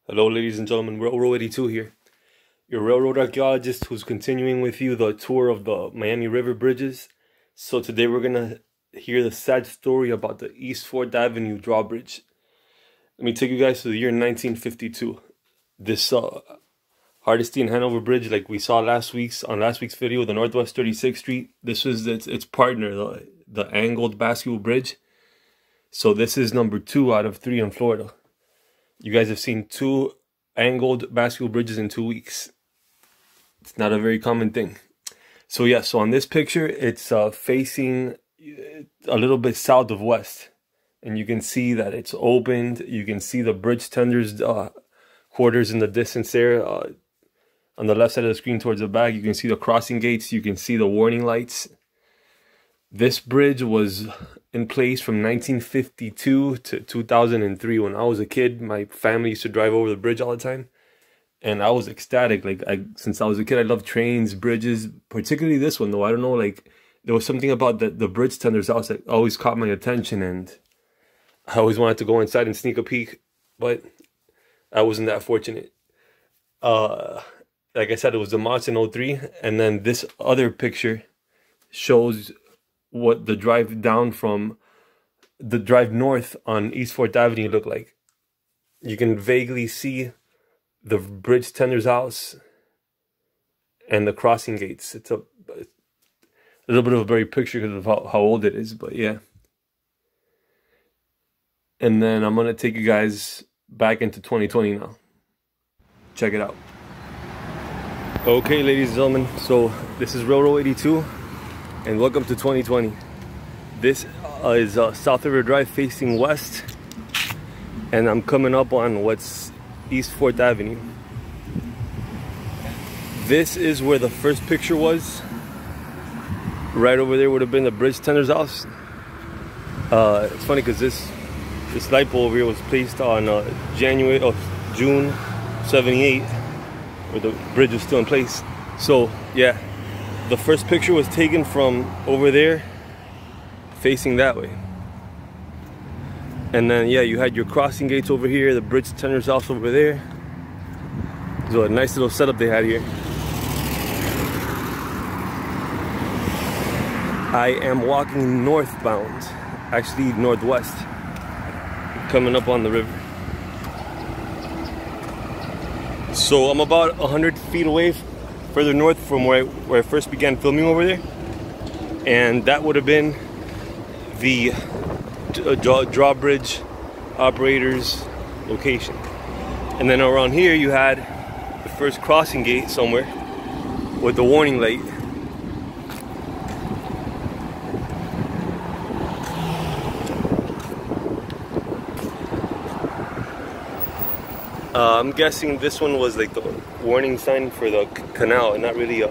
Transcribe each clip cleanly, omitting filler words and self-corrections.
Hello, ladies and gentlemen. Railroad 82 here, your railroad archaeologist who's continuing with you the tour of the Miami River bridges. So today we're gonna hear the sad story about the East 4th Avenue drawbridge. Let me take you guys to the year 1952. This Hardesty and Hanover bridge, like we saw last week's video, the Northwest 36th Street. This was its partner, the angled bascule bridge. So this is number 2 out of 3 in Florida. You guys have seen 2 angled bascule bridges in 2 weeks. It's not a very common thing. So yeah, so on this picture, it's facing a little bit south of west. And you can see that it's opened. You can see the bridge tenders quarters in the distance there. On the left side of the screen towards the back, you can see the crossing gates. You can see the warning lights. This bridge was in place from 1952 to 2003. When I was a kid, my family used to drive over the bridge all the time, and I was ecstatic. Like, since I was a kid, I loved trains, bridges, particularly this one though. I don't know, like there was something about the bridge tender's house that always caught my attention, and I always wanted to go inside and sneak a peek, but I wasn't that fortunate. Like I said, it was demolished in 03, and then this other picture shows what the drive north on East 4th Avenue looked like. You can vaguely see the bridge tender's house and the crossing gates. It's a little bit of a blurry picture because of how old it is, but yeah. And then I'm gonna take you guys back into 2020 now. Check it out. Okay, ladies and gentlemen, so this is Railroad 82. And welcome to 2020. This is South River Drive facing west, and I'm coming up on what's East 4th Avenue. This is where the first picture was. Right over there would have been the bridge tender's house. It's funny because this light pole over here was placed on June 78, where the bridge was still in place. So yeah. The first picture was taken from over there, facing that way. And then, yeah, you had your crossing gates over here, the bridge tender's house over there. So a nice little setup they had here. I am walking northbound, actually northwest, coming up on the river. So I'm about 100 feet away further north from where I first began filming over there, and that would have been the drawbridge operator's location. And then around here you had the first crossing gate somewhere with the warning light. I'm guessing this one was like the warning sign for the canal and not really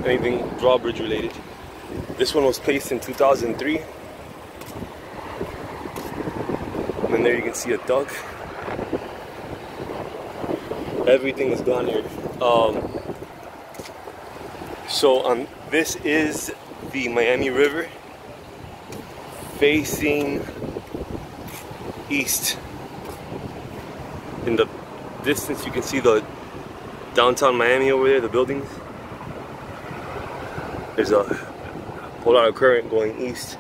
anything drawbridge related. This one was placed in 2003. And then there you can see a duck. Everything is gone here. So this is the Miami River facing east. In the distance, you can see the downtown Miami over there, the buildings. There's a whole lot of current going east.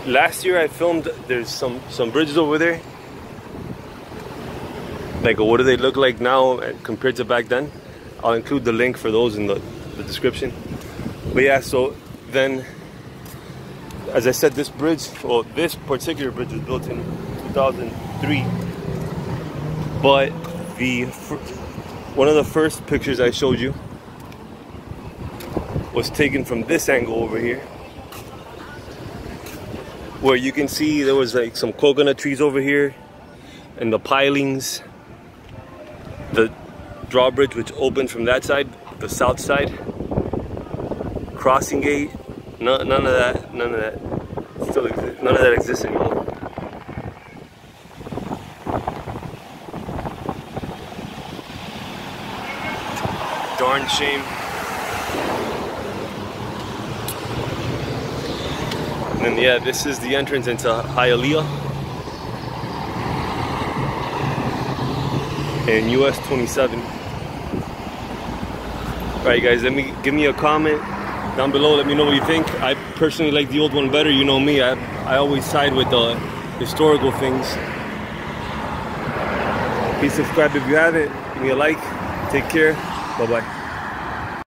Last year I filmed, there's some bridges over there. Like, what do they look like now compared to back then? I'll include the link for those in the description. But yeah, so then, as I said, this particular bridge was built in 2003. But one of the first pictures I showed you was taken from this angle over here, where you can see there was like some coconut trees over here and the pilings. The drawbridge, which opened from that side, the south side. Crossing gate. None of that still exists. None of that exists anymore. Darn shame. And And yeah, this is the entrance into Hialeah and US 27. Alright guys, give me a comment down below, let me know what you think. I personally like the old one better, you know me, I always side with the historical things. Please subscribe if you haven't, give me a like, take care, bye bye.